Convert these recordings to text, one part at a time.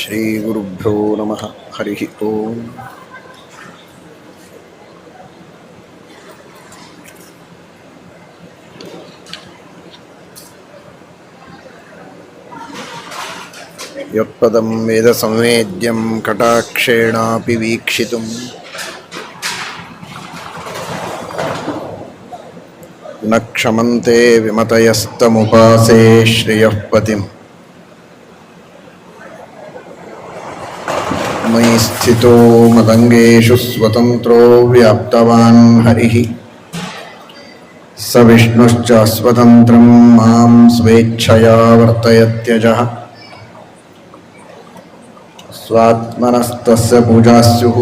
ಶ್ರೀಗುರುಭ್ಯೋ ನಮಃ. ಹರಿ ಓಂ. ಯತ್ಪದಂ ವೇದ ಸಂವೇದ್ಯಂ ಕಟಾಕ್ಷೇಣಾಪಿ ವೀಕ್ಷಿತುಂ ನ ಕ್ಷಮಂತೆ ವಿಮತಯಸ್ತಮುಪಾಸೇ ಶ್ರಿಯಃ ಪತಿಂ. ಮಯಿ ಸ್ಥಿತೋ ಮದಂಗೇಷು ಸ್ವತಂತ್ರೋ ವ್ಯಾಪ್ತವಾನ್ ಹರಿಃ ಸ ವಿಷ್ಣುಶ್ಚ ಸ್ವತಂತ್ರಂ ಮಾಂ ಸ್ವೇಚ್ಛಯಾ ವರ್ತಯತ್ಯಜಃ. ಸ್ವಾತ್ಮನಸ್ತಸ್ಯ ಪೂಜಾಸ್ಯುಃ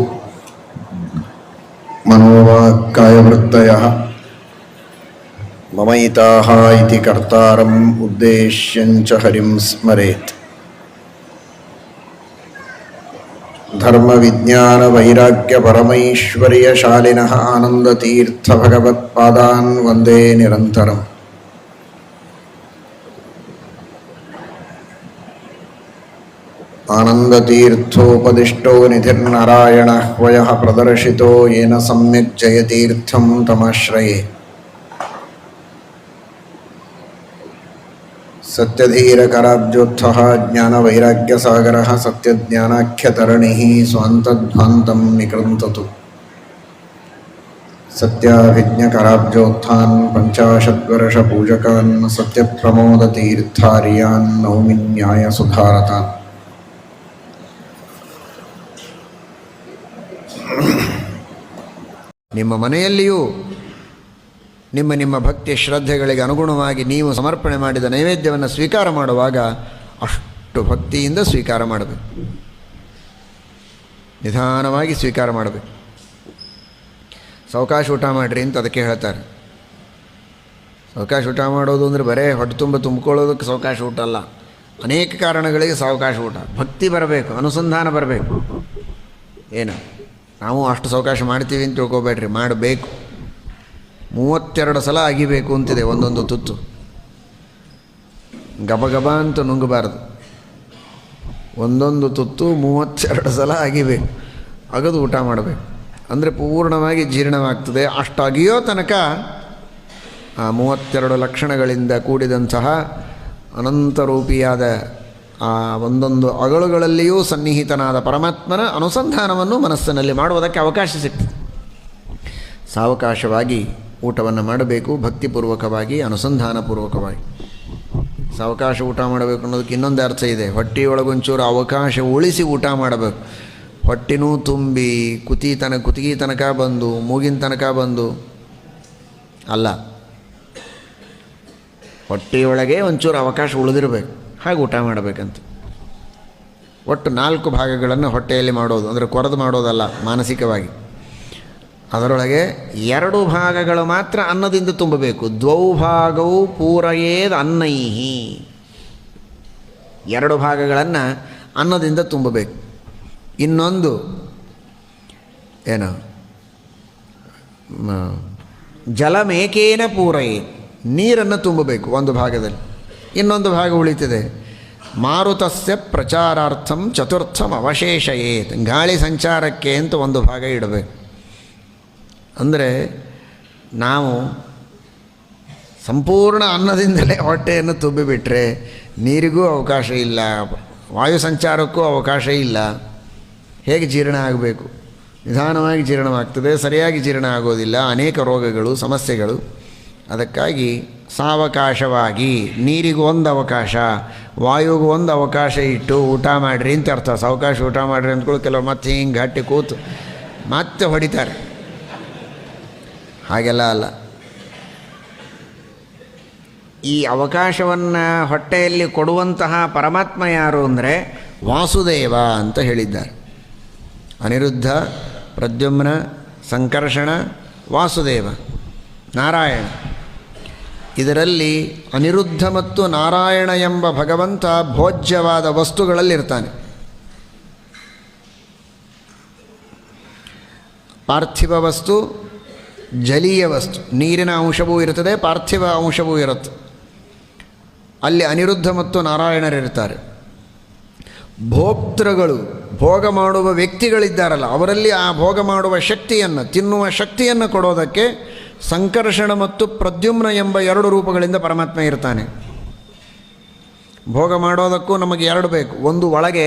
ಮನೋವಾಕ್ಕಾಯವೃತ್ತಯಃ. ಮಮೈತಾಃ ಇತಿ ಕರ್ತಾರಂ ಉದ್ದೇಶ್ಯಂಚ ಹರಿಂ ಸ್ಮರೇತ್. ಧರ್ಮ ವಿಜ್ಞಾನ ವೈರಾಗ್ಯ ಪರಮೈಶ್ವರ್ಯಶಾಲಿನಃ ಆನಂದತೀರ್ಥ ಭಗವತ್ಪಾದಾನ್ ವಂದೇ ನಿರಂತರಂ. ಆನಂದತೀರ್ಥೋಪದಿಷ್ಟೋ ನಿಧಿರ್ನಾರಾಯಣಃ ವಯಃ ಪ್ರದರ್ಶಿತೋ ಯೇನ ಸಮ್ಯಕ್ ಜಯತೀರ್ಥಂ ತಮಾಶ್ರಯೇ. ಸತ್ಯಧೀರಕರಾಬ್ಜೋತ್ಥಃ ಜ್ಞಾನವೈರಾಗ್ಯಸಾಗರಃ ಸತ್ಯಜ್ಞಾನಾಖ್ಯತರಣಿಃ ಸ್ವಾಂತಧ್ವಾಂತಂ ನಿಕೃಂತತು. ಸತ್ಯಾಭಿಜ್ಞಕರಾಬ್ಜೋತ್ಥಾನ್ ಪಂಚಾಶದ್ವರ್ಷಪೂಜಕಾನ್ ಸತ್ಯಪ್ರಮೋದತೀರ್ಥಾರ್ಯಾನ್ ನೌಮಿ ನ್ಯಾಯಸುಧಾರತಾನ್. ನಿಮ್ಮ ಮನೆಯಲ್ಲಿಯೂ ನಿಮ್ಮ ನಿಮ್ಮ ಭಕ್ತಿ ಶ್ರದ್ಧೆಗಳಿಗೆ ಅನುಗುಣವಾಗಿ ನೀವು ಸಮರ್ಪಣೆ ಮಾಡಿದ ನೈವೇದ್ಯವನ್ನು ಸ್ವೀಕಾರ ಮಾಡುವಾಗ ಅಷ್ಟು ಭಕ್ತಿಯಿಂದ ಸ್ವೀಕಾರ ಮಾಡಬೇಕು. ನಿಧಾನವಾಗಿ ಸ್ವೀಕಾರ ಮಾಡಬೇಕು. ಸಾವಕಾಶ ಊಟ ಮಾಡಿರಿ ಅಂತ ಅದಕ್ಕೆ ಹೇಳ್ತಾರೆ. ಸಾವಕಾಶ ಊಟ ಮಾಡೋದು ಅಂದರೆ ಬರೇ ಹೊಟ್ಟೆ ತುಂಬ ತುಂಬಿಕೊಳ್ಳೋದಕ್ಕೆ ಸಾವಕಾಶ ಊಟ ಅಲ್ಲ. ಅನೇಕ ಕಾರಣಗಳಿಗೆ ಸಾವಕಾಶ ಊಟ. ಭಕ್ತಿ ಬರಬೇಕು, ಅನುಸಂಧಾನ ಬರಬೇಕು. ಏನು ನಾವು ಅಷ್ಟು ಸಾವಕಾಶ ಮಾಡ್ತೀವಿ ಅಂತ ತಿಳ್ಕೊಬೇಡ್ರಿ, ಮಾಡಬೇಕು. 32 ಸಲ ಅಗಿಬೇಕು ಅಂತಿದೆ ಒಂದೊಂದು ತುತ್ತು. ಗಬಗಬ ಅಂತ ನುಂಗಬಾರ್ದು. ಒಂದೊಂದು ತುತ್ತು 32 ಸಲ ಅಗಿಬೇಕು. ಅಗದು ಊಟ ಮಾಡಬೇಕು. ಅಂದರೆ ಪೂರ್ಣವಾಗಿ ಜೀರ್ಣವಾಗ್ತದೆ. ಅಷ್ಟು ಅಗಿಯೋ ತನಕ ಆ 32 ಲಕ್ಷಣಗಳಿಂದ ಕೂಡಿದಂತಹ ಅನಂತರೂಪಿಯಾದ ಆ ಒಂದೊಂದು ಅಗಳುಗಳಲ್ಲಿಯೂ ಸನ್ನಿಹಿತನಾದ ಪರಮಾತ್ಮನ ಅನುಸಂಧಾನವನ್ನು ಮನಸ್ಸಿನಲ್ಲಿ ಮಾಡುವುದಕ್ಕೆ ಅವಕಾಶ ಸಿಗ್ತದೆ. ಸಾವಕಾಶವಾಗಿ ಊಟವನ್ನು ಮಾಡಬೇಕು, ಭಕ್ತಿಪೂರ್ವಕವಾಗಿ, ಅನುಸಂಧಾನಪೂರ್ವಕವಾಗಿ. ಸಾವಕಾಶ ಊಟ ಮಾಡಬೇಕು ಅನ್ನೋದಕ್ಕೆ ಇನ್ನೊಂದು ಅರ್ಥ ಇದೆ. ಹೊಟ್ಟೆಯೊಳಗೊಂಚೂರು ಅವಕಾಶ ಉಳಿಸಿ ಊಟ ಮಾಡಬೇಕು. ಹೊಟ್ಟೆನೂ ತುಂಬಿ ಕುತ್ತಿಗೆ ತನಕ ಬಂದು ಮೂಗಿನ ತನಕ ಬಂದು ಅಲ್ಲ, ಹೊಟ್ಟೆಯೊಳಗೆ ಒಂಚೂರು ಅವಕಾಶ ಉಳಿದಿರಬೇಕು. ಹಾಗೆ ಊಟ ಮಾಡಬೇಕಂತ. ಒಟ್ಟು 4 ಭಾಗಗಳನ್ನು ಹೊಟ್ಟೆಯಲ್ಲಿ ಮಾಡೋದು ಅಂದರೆ ಕೊರೆದು ಮಾಡೋದಲ್ಲ, ಮಾನಸಿಕವಾಗಿ. ಅದರೊಳಗೆ 2 ಭಾಗಗಳು ಮಾತ್ರ ಅನ್ನದಿಂದ ತುಂಬಬೇಕು. ದ್ವೌ ಭಾಗವು ಪೂರಯೇದ್ ಅನ್ನೈಹಿ. 2 ಭಾಗಗಳನ್ನು ಅನ್ನದಿಂದ ತುಂಬಬೇಕು. ಇನ್ನೊಂದು ಏನು, ಜಲಮೇಕೇನ ಪೂರಯೇ, ನೀರನ್ನು ತುಂಬಬೇಕು ಒಂದು ಭಾಗದಲ್ಲಿ. ಇನ್ನೊಂದು ಭಾಗ ಉಳಿತಿದೆ. ಮಾರುತಸ್ಯ ಪ್ರಚಾರಾರ್ಥಂ ಚತುರ್ಥಂ ಅವಶೇಷಯೇತ್, ಗಾಳಿ ಸಂಚಾರಕ್ಕೆ ಅಂತ ಒಂದು ಭಾಗ ಇಡಬೇಕು. ಅಂದರೆ ನಾವು ಸಂಪೂರ್ಣ ಅನ್ನದಿಂದಲೇ ಹೊಟ್ಟೆಯನ್ನು ತುಂಬಿಬಿಟ್ರೆ ನೀರಿಗೂ ಅವಕಾಶ ಇಲ್ಲ, ವಾಯು ಸಂಚಾರಕ್ಕೂ ಅವಕಾಶ ಇಲ್ಲ. ಹೇಗೆ ಜೀರ್ಣ ಆಗಬೇಕು? ನಿಧಾನವಾಗಿ ಜೀರ್ಣವಾಗ್ತದೆ, ಸರಿಯಾಗಿ ಜೀರ್ಣ ಆಗೋದಿಲ್ಲ. ಅನೇಕ ರೋಗಗಳು, ಸಮಸ್ಯೆಗಳು. ಅದಕ್ಕಾಗಿ ಸಾವಕಾಶವಾಗಿ ನೀರಿಗೂ ಒಂದು ಅವಕಾಶ, ವಾಯುಗೂ ಒಂದು ಅವಕಾಶ ಇಟ್ಟು ಊಟ ಮಾಡಿರಿ ಅಂತ ಅರ್ಥ. ಸಾವಕಾಶ ಊಟ ಮಾಡಿರಿ ಅಂದ್ಕೊಳ್ಳಿ ಕೆಲವರು ಮತ್ತೆ ಹಿಂಗೆ ಗಟ್ಟಿ ಕೂತು ಮತ್ತೆ ಹೊಡಿತಾರೆ. ಹಾಗೆಲ್ಲ ಅಲ್ಲ. ಈ ಅವಕಾಶವನ್ನು ಹೊಟ್ಟೆಯಲ್ಲಿ ಕೊಡುವಂತಹ ಪರಮಾತ್ಮ ಯಾರು ಅಂದರೆ ವಾಸುದೇವ ಅಂತ ಹೇಳಿದ್ದಾರೆ. ಅನಿರುದ್ಧ, ಪ್ರದ್ಯುಮ್ನ, ಸಂಕರ್ಷಣ, ವಾಸುದೇವ, ನಾರಾಯಣ. ಇದರಲ್ಲಿ ಅನಿರುದ್ಧ ಮತ್ತು ನಾರಾಯಣ ಎಂಬ ಭಗವಂತ ಭೋಜ್ಯವಾದ ವಸ್ತುಗಳಲ್ಲಿರ್ತಾನೆ. ಪಾರ್ಥಿವ ವಸ್ತು, ಜಲೀಯ ವಸ್ತು, ನೀರಿನ ಅಂಶವೂ ಇರುತ್ತದೆ, ಪಾರ್ಥಿವ ಅಂಶವೂ ಇರುತ್ತೆ. ಅಲ್ಲಿ ಅನಿರುದ್ಧ ಮತ್ತು ನಾರಾಯಣರಿರ್ತಾರೆ. ಭೋಕ್ತೃಗಳು, ಭೋಗ ಮಾಡುವ ವ್ಯಕ್ತಿಗಳಿದ್ದಾರಲ್ಲ, ಅವರಲ್ಲಿ ಆ ಭೋಗ ಮಾಡುವ ಶಕ್ತಿಯನ್ನು, ತಿನ್ನುವ ಶಕ್ತಿಯನ್ನು ಕೊಡೋದಕ್ಕೆ ಸಂಕರ್ಷಣ ಮತ್ತು ಪ್ರದ್ಯುಮ್ನ ಎಂಬ 2 ರೂಪಗಳಿಂದ ಪರಮಾತ್ಮ ಇರ್ತಾನೆ. ಭೋಗ ಮಾಡೋದಕ್ಕೂ ನಮಗೆ 2 ಬೇಕು. ಒಂದು ಒಳಗೆ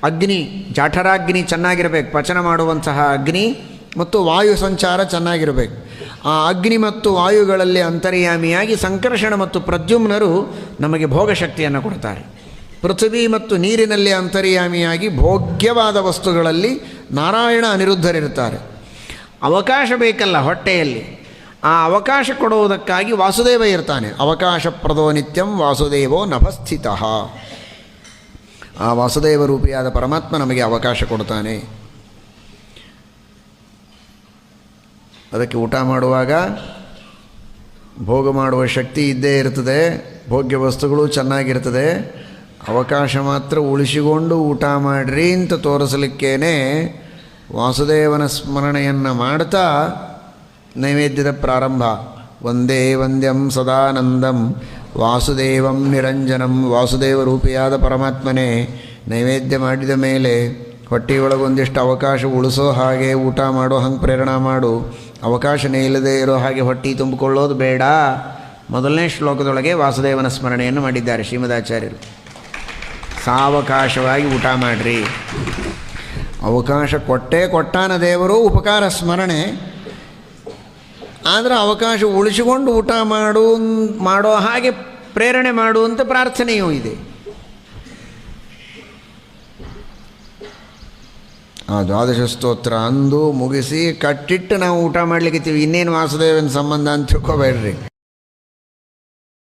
ಅಗ್ನಿ, ಜಾಠರಾಗ್ನಿ ಚೆನ್ನಾಗಿರಬೇಕು, ಪಚನ ಮಾಡುವಂತಹ ಅಗ್ನಿ, ಮತ್ತು ವಾಯು ಸಂಚಾರ ಚೆನ್ನಾಗಿರಬೇಕು. ಆ ಅಗ್ನಿ ಮತ್ತು ವಾಯುಗಳಲ್ಲಿ ಅಂತರ್ಯಾಮಿಯಾಗಿ ಸಂಕರ್ಷಣ ಮತ್ತು ಪ್ರದ್ಯುಮ್ನರು ನಮಗೆ ಭೋಗಶಕ್ತಿಯನ್ನು ಕೊಡ್ತಾರೆ. ಪೃಥ್ವಿ ಮತ್ತು ನೀರಿನಲ್ಲಿ ಅಂತರ್ಯಾಮಿಯಾಗಿ ಭೋಗ್ಯವಾದ ವಸ್ತುಗಳಲ್ಲಿ ನಾರಾಯಣ ಅನಿರುದ್ಧರಿರ್ತಾರೆ. ಅವಕಾಶ ಬೇಕಲ್ಲ ಹೊಟ್ಟೆಯಲ್ಲಿ, ಆ ಅವಕಾಶ ಕೊಡುವುದಕ್ಕಾಗಿ ವಾಸುದೇವ ಇರ್ತಾನೆ. ಅವಕಾಶ ಪ್ರದೋ ನಿತ್ಯಂ ವಾಸುದೇವೋ ನಭಸ್ಥಿತಃ. ಆ ವಾಸುದೇವ ರೂಪಿಯಾದ ಪರಮಾತ್ಮ ನಮಗೆ ಅವಕಾಶ ಕೊಡ್ತಾನೆ. ಅದಕ್ಕೆ ಊಟ ಮಾಡುವಾಗ ಭೋಗ ಮಾಡುವ ಶಕ್ತಿ ಇದ್ದೇ ಇರ್ತದೆ, ಭೋಗ್ಯ ವಸ್ತುಗಳು ಚೆನ್ನಾಗಿರ್ತದೆ. ಅವಕಾಶ ಮಾತ್ರ ಉಳಿಸಿಕೊಂಡು ಊಟ ಮಾಡಿರಿ ಅಂತ ತೋರಿಸಲಿಕ್ಕೇನೆ ವಾಸುದೇವನ ಸ್ಮರಣೆಯನ್ನು ಮಾಡ್ತಾ ನೈವೇದ್ಯದ ಪ್ರಾರಂಭ. ವಂದೇ ವಂದ್ಯಂ ಸದಾನಂದಂ ವಾಸುದೇವಂ ನಿರಂಜನಂ. ವಾಸುದೇವ ರೂಪಿಯಾದ ಪರಮಾತ್ಮನೇ ನೈವೇದ್ಯ ಮಾಡಿದ ಮೇಲೆ ಹೊಟ್ಟೆಯೊಳಗೊಂದಿಷ್ಟು ಅವಕಾಶ ಉಳಿಸೋ ಹಾಗೆ ಊಟ ಮಾಡೋ ಹಂಗೆ ಪ್ರೇರಣೆ ಮಾಡು. ಅವಕಾಶನೇ ಇಲ್ಲದೆ ಇರೋ ಹಾಗೆ ಹೊಟ್ಟೆ ತುಂಬಿಕೊಳ್ಳೋದು ಬೇಡ. ಮೊದಲನೇ ಶ್ಲೋಕದೊಳಗೆ ವಾಸುದೇವನ ಸ್ಮರಣೆಯನ್ನು ಮಾಡಿದ್ದಾರೆ ಶ್ರೀಮದಾಚಾರ್ಯರು. ಸಾವಕಾಶವಾಗಿ ಊಟ ಮಾಡಿರಿ. ಅವಕಾಶ ಕೊಟ್ಟಾನ ದೇವರು, ಉಪಕಾರ ಸ್ಮರಣೆ. ಆದರೆ ಅವಕಾಶ ಉಳಿಸಿಕೊಂಡು ಊಟ ಮಾಡೋ ಹಾಗೆ ಪ್ರೇರಣೆ ಮಾಡುವಂಥ ಪ್ರಾರ್ಥನೆಯೂ ಇದೆ. ಆ ದ್ವಾದಶ ಸ್ತೋತ್ರ ಅಂದು ಮುಗಿಸಿ ಕಟ್ಟಿಟ್ಟು ನಾವು ಊಟ ಮಾಡಲಿಕ್ಕೆ ಇನ್ನೇನು ವಾಸುದೇವನ ಸಂಬಂಧ ಅಂತ ತಿಳ್ಕೊಬೇಡ್ರಿ.